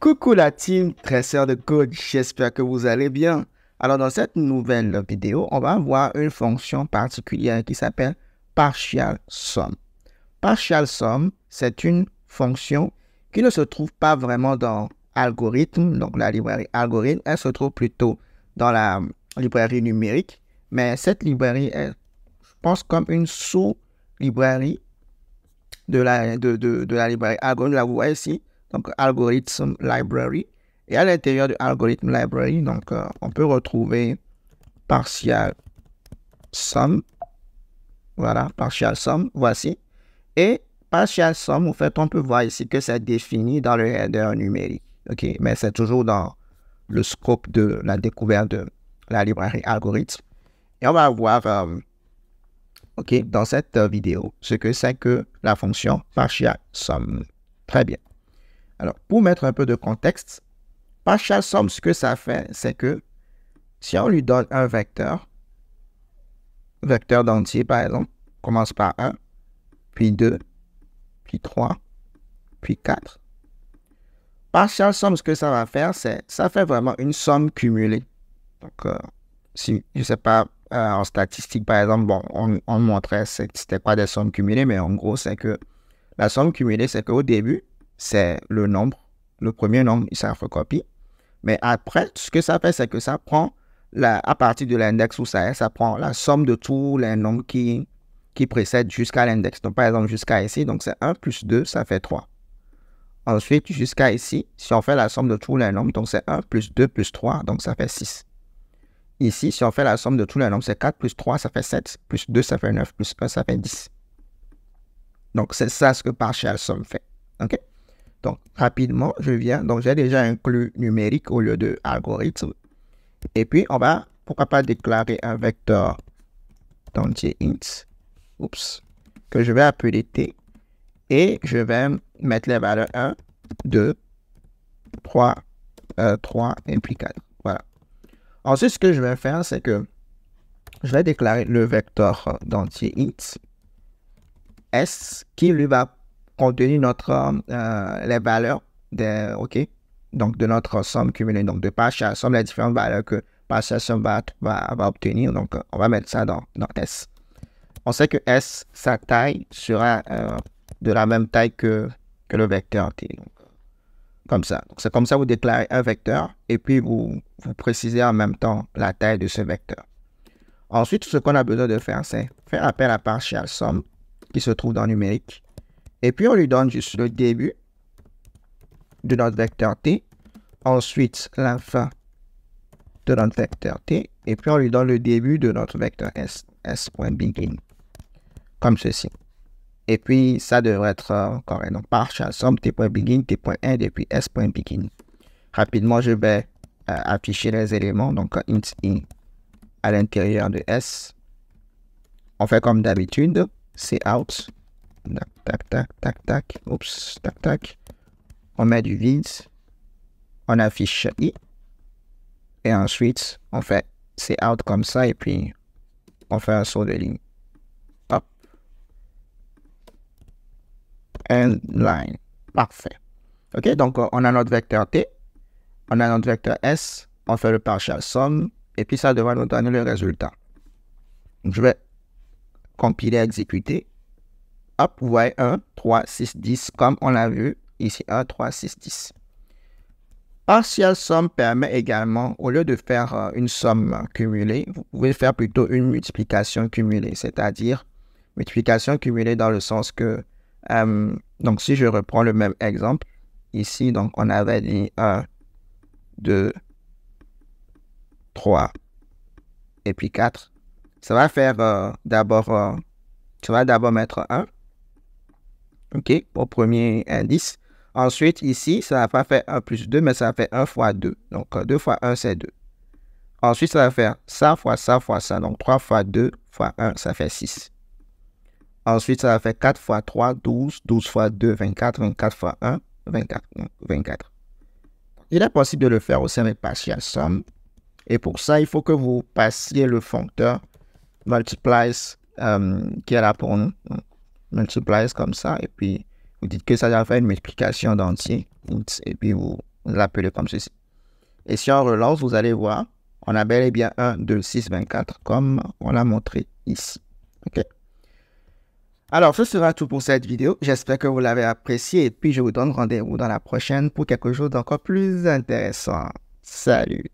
Coucou la team Tresseur de code, j'espère que vous allez bien. Alors dans cette nouvelle vidéo, on va voir une fonction particulière qui s'appelle partial sum. Partial sum, c'est une fonction qui ne se trouve pas vraiment dans algorithme, donc la librairie algorithme, elle se trouve plutôt dans la librairie numérique, mais cette librairie est, je pense, comme une sous-librairie de la librairie algorithme, là vous voyez ici. Donc, Algorithm Library. Et à l'intérieur de Algorithm Library, donc, on peut retrouver partial sum. Voilà, partial sum, voici. Et partial sum, en fait, on peut voir ici que c'est défini dans le header numérique. OK, mais c'est toujours dans le scope de la découverte de la librairie algorithme. Et on va voir, OK, dans cette vidéo, ce que c'est que la fonction partial sum. Très bien. Alors, pour mettre un peu de contexte, partial sum, ce que ça fait, c'est que si on lui donne un vecteur d'entier par exemple, commence par 1, puis 2, puis 3, puis 4. Partial sum, ce que ça va faire, c'est ça fait vraiment une somme cumulée. Donc, si, je ne sais pas, en statistique par exemple, bon, on montrait c'était quoi des sommes cumulées, mais en gros, c'est que la somme cumulée, c'est qu'au début, c'est le nombre. Le premier nombre, il s'en recopie. Mais après, ce que ça fait, c'est que ça prend, à partir de l'index où ça est, ça prend la somme de tous les nombres qui précèdent jusqu'à l'index. Donc, par exemple, jusqu'à ici, donc c'est 1 plus 2, ça fait 3. Ensuite, jusqu'à ici, si on fait la somme de tous les nombres, donc c'est 1 plus 2 plus 3, donc ça fait 6. Ici, si on fait la somme de tous les nombres, c'est 4 plus 3, ça fait 7, plus 2, ça fait 9, plus 1, ça fait 10. Donc, c'est ça ce que partial sum fait. OK? Donc, rapidement, je viens. Donc, j'ai déjà inclus numérique au lieu de algorithme. Et puis, on va, pourquoi pas, déclarer un vecteur d'entier int. Oups. Que je vais appeler t. Et je vais mettre les valeurs 1, 2, 3 et puis 4. Voilà. Ensuite, ce que je vais faire, c'est que je vais déclarer le vecteur d'entier int s qui lui va contenir les valeurs donc de notre somme cumulée, donc de partial sum, les différentes valeurs que partial sum va obtenir. Donc, on va mettre ça dans S. On sait que S, sa taille sera de la même taille que le vecteur T. Donc, comme ça. Donc, c'est comme ça vous déclarez un vecteur et puis vous précisez en même temps la taille de ce vecteur. Ensuite, ce qu'on a besoin de faire, c'est faire appel à partial sum qui se trouve dans numérique. Et puis, on lui donne juste le début de notre vecteur t. Ensuite, la fin de notre vecteur t. Et puis, on lui donne le début de notre vecteur s.begin. Comme ceci. Et puis, ça devrait être correct. Donc, partial sum t.begin, t.end et puis s.begin. Rapidement, je vais afficher les éléments. Donc, int in à l'intérieur de s. On fait comme d'habitude. C'est out. Tac, tac, tac, tac. Oups, tac, tac. On met du vide. On affiche i. Et ensuite, on fait c'est out comme ça. Et puis, on fait un saut de ligne. Hop. End line. Parfait. OK, donc on a notre vecteur t. On a notre vecteur s. On fait le partial sum. Et puis, ça devrait nous donner le résultat. Donc, je vais compiler, exécuter. Hop, vous voyez 1, 3, 6, 10, comme on l'a vu ici, 1, 3, 6, 10. Partial sum permet également, au lieu de faire une somme cumulée, vous pouvez faire plutôt une multiplication cumulée, c'est-à-dire multiplication cumulée dans le sens que, donc si je reprends le même exemple, ici, donc on avait dit 1, 2, 3, et puis 4. Ça va faire d'abord, tu vas d'abord mettre 1. OK, au premier indice. Ensuite, ici, ça va pas faire 1 plus 2, mais ça va faire 1 fois 2. Donc, 2 fois 1, c'est 2. Ensuite, ça va faire ça fois ça fois ça. Donc, 3 fois 2 fois 1, ça fait 6. Ensuite, ça va faire 4 fois 3, 12. 12 fois 2, 24. 24 fois 1, 24. Donc, 24. Il est possible de le faire aussi avec partial sum. Et pour ça, il faut que vous passiez le foncteur multiplies qui est là pour nous. Donc, multiplies comme ça. Et puis, vous dites que ça va faire une multiplication d'entier. Et puis, vous l'appeler comme ceci. Et si on relance, vous allez voir, on a bel et bien 1, 2, 6, 24, comme on l'a montré ici. OK? Alors, ce sera tout pour cette vidéo. J'espère que vous l'avez apprécié et puis je vous donne rendez-vous dans la prochaine pour quelque chose d'encore plus intéressant. Salut!